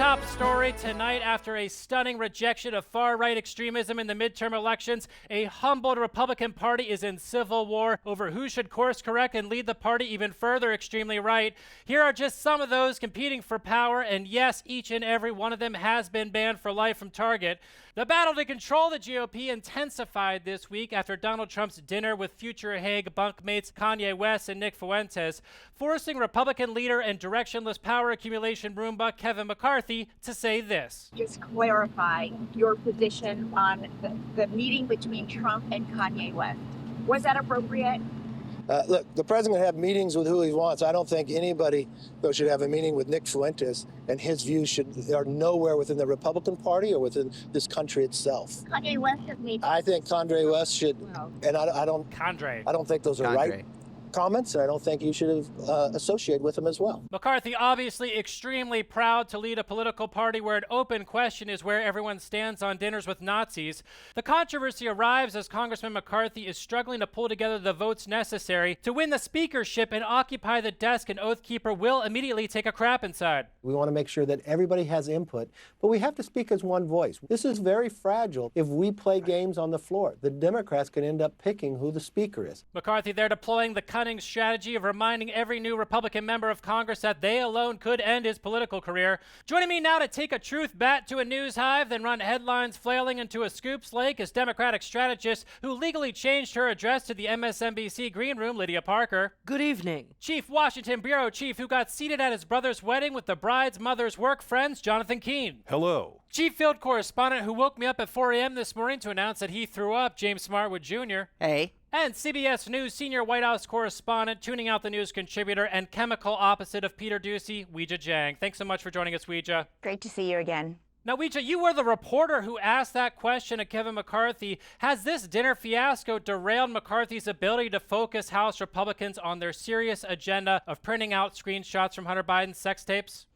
top story tonight, after a stunning rejection of far-right extremism in the midterm elections, a humbled Republican Party is in civil war over who should course correct and lead the party even further extremely right. Here are just some of those competing for power, and yes, each and every one of them has been banned for life from Target. The battle to control the GOP intensified this week after Donald Trump's dinner with future Hague bunkmates Kanye West and Kanye-Fuentes, forcing Republican leader and directionless power accumulation Roomba Kevin McCarthy to say this. Just clarify your position on the meeting between Trump and Kanye West. Was that appropriate? Look, the president can have meetings with who he wants. I don't think anybody, though, should have a meeting with Kanye-Fuentes, and his views are nowhere within the Republican Party or within this country itself. Kanye West has made. I think Kanye West should, and I don't think those are right comments, and I don't think you should associate with him as well. McCarthy obviously extremely proud to lead a political party where an open question is where everyone stands on dinners with Nazis. The controversy arrives as Congressman McCarthy is struggling to pull together the votes necessary to win the speakership and occupy the desk an Oath Keeper will immediately take a crap inside. We want to make sure that everybody has input, but we have to speak as one voice. This is very fragile if we play games on the floor. The Democrats can end up picking who the speaker is. McCarthy there deploying the cunning strategy of reminding every new Republican member of Congress that they alone could end his political career. Joining me now to take a truth bat to a news hive, then run headlines flailing into a scoops lake is Democratic strategist who legally changed her address to the MSNBC Green Room, Lydia Parker. Good evening. Chief Washington Bureau Chief who got seated at his brother's wedding with the bride's mother's work friends, Jonathan Keene. Hello. Chief Field Correspondent who woke me up at 4 a.m. this morning to announce that he threw up, James Smartwood Jr. Hey. And CBS News senior White House correspondent, tuning out the news contributor, and chemical opposite of Peter Doocy, Weijia Jiang. Thanks so much for joining us, Weijia. Great to see you again. Now, Weijia, you were the reporter who asked that question of Kevin McCarthy. Has this dinner fiasco derailed McCarthy's ability to focus House Republicans on their serious agenda of printing out screenshots from Hunter Biden's sex tapes?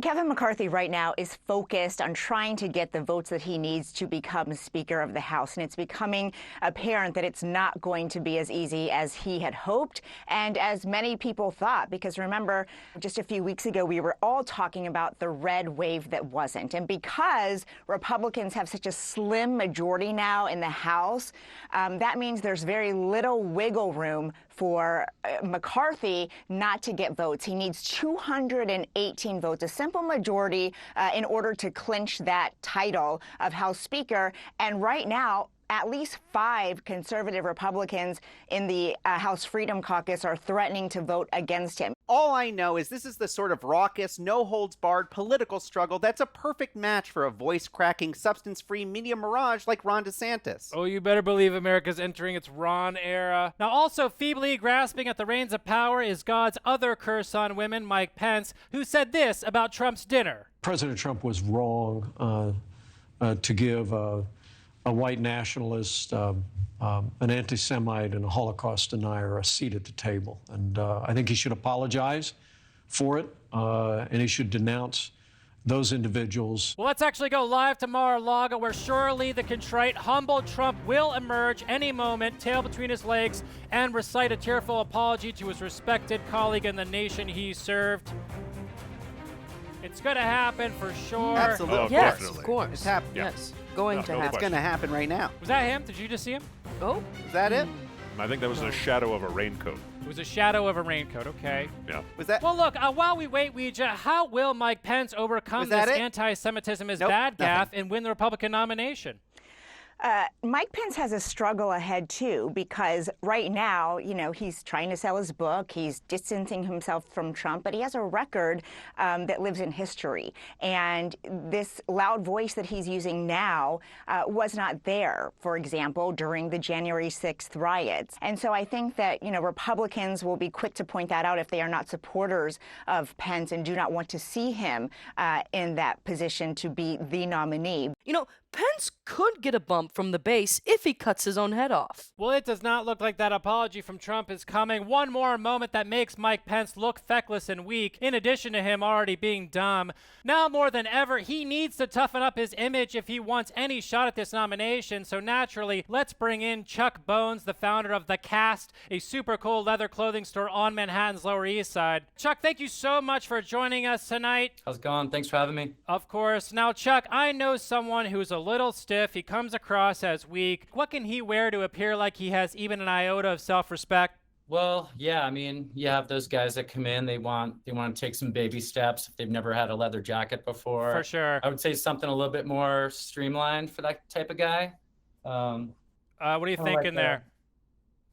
Kevin McCarthy right now is focused on trying to get the votes that he needs to become Speaker of the House. And it's becoming apparent that it's not going to be as easy as he had hoped and as many people thought. Because remember, just a few weeks ago, we were all talking about the red wave that wasn't. And because Republicans have such a slim majority now in the House, that means there's very little wiggle room for McCarthy not to get votes. He needs 218 votes, a simple majority in order to clinch that title of House Speaker. And right now, at least 5 conservative Republicans in the House Freedom Caucus are threatening to vote against him. All I know is this is the sort of raucous, no-holds-barred political struggle that's a perfect match for a voice-cracking, substance-free media mirage like Ron DeSantis. Oh, you better believe America's entering its Ron era. Now, also feebly grasping at the reins of power is God's other curse on women, Mike Pence, who said this about Trump's dinner. President Trump was wrong to give a white nationalist, an anti-Semite, and a Holocaust denier a seat at the table. And I think he should apologize for it, and he should denounce those individuals. Well, let's actually go live to Mar-a-Lago, where surely the contrite, humble Trump will emerge any moment, tail between his legs, and recite a tearful apology to his respected colleague in the nation he served. It's going to happen for sure. Absolutely. Oh, yes, definitely. of course. It's happening. Yeah. Yes, going to happen. It's going to happen right now. Was that him? Did you just see him? Oh, is that it? I think that was a shadow of a raincoat. It was a shadow of a raincoat, okay. Yeah. Was that? Well, look, while we wait, Weijia, how will Mike Pence overcome this anti-Semitism is bad gaffe and win the Republican nomination? Mike Pence has a struggle ahead, too, because right now, you know, he's trying to sell his book. He's distancing himself from Trump, but he has a record that lives in history. And this loud voice that he's using now was not there, for example, during the January 6th riots. And so I think that, you know, Republicans will be quick to point that out if they are not supporters of Pence and do not want to see him in that position to be the nominee. You know, Pence could get a bump from the base if he cuts his own head off. Well, it does not look like that apology from Trump is coming. One more moment that makes Mike Pence look feckless and weak, in addition to him already being dumb. Now more than ever, he needs to toughen up his image if he wants any shot at this nomination. So naturally, let's bring in Chuck Bones, the founder of The Cast, a super cool leather clothing store on Manhattan's Lower East Side. Chuck, thank you so much for joining us tonight. How's it going? Thanks for having me. Of course. Now, Chuck, I know someone who's a little stiff. He comes across as weak. What can he wear to appear like he has even an iota of self-respect? Well, yeah, I mean, you have those guys that come in, they want to take some baby steps if they've never had a leather jacket before. For sure. I would say something a little bit more streamlined for that type of guy. What are you thinking there?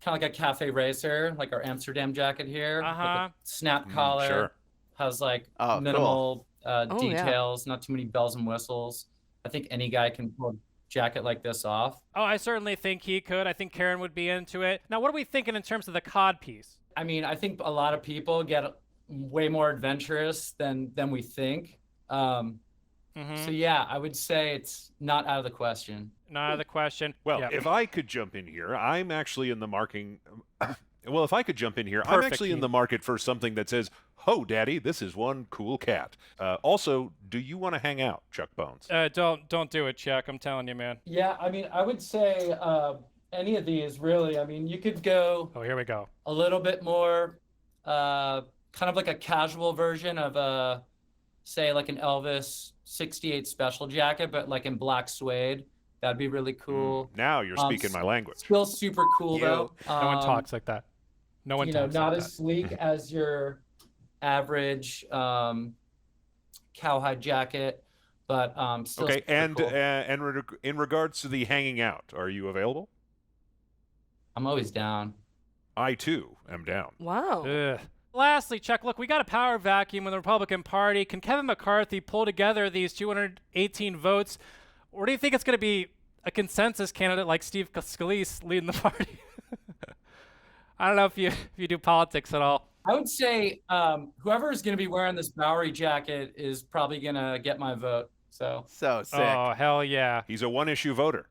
Kind of like a cafe racer, like our Amsterdam jacket here. With a snap collar. Sure. Has like Oh, minimal Oh, yeah. details, not too many bells and whistles. I think any guy can pull a jacket like this off. Oh, I certainly think he could. I think Karen would be into it. Now, what are we thinking in terms of the cod piece? I mean, I think a lot of people get way more adventurous than we think. So yeah, I would say it's not out of the question. Not out of the question. Well, Yeah. if I could jump in here, I'm actually in the marking. Well, if I could jump in here, I'm Perfect, actually in Keith. the market for something that says, "Ho, Daddy, this is one cool cat." Also, do you want to hang out, Chuck Bones? Don't do it, Chuck. I'm telling you, man. Yeah, I mean, I would say any of these really. I mean, you could go Oh, here we go. a little bit more, kind of like a casual version of say like an Elvis '68 special jacket, but like in black suede. That'd be really cool. Now you're speaking my language. Still super cool though. No one talks like that. No one You know, talks not like as sleek as your average cowhide jacket, but still. Okay, super and cool. in regards to the hanging out, are you available? I'm always down. I too am down. Wow. that. Ugh. Lastly, Chuck, look, we got a power vacuum in the Republican Party. Can Kevin McCarthy pull together these 218 votes? Or do you think it's going to be a consensus candidate like Steve Scalise leading the party? I don't know if you do politics at all. I would say whoever is going to be wearing this Bowery jacket is probably going to get my vote. So So sick. Oh, hell yeah. He's a one-issue voter.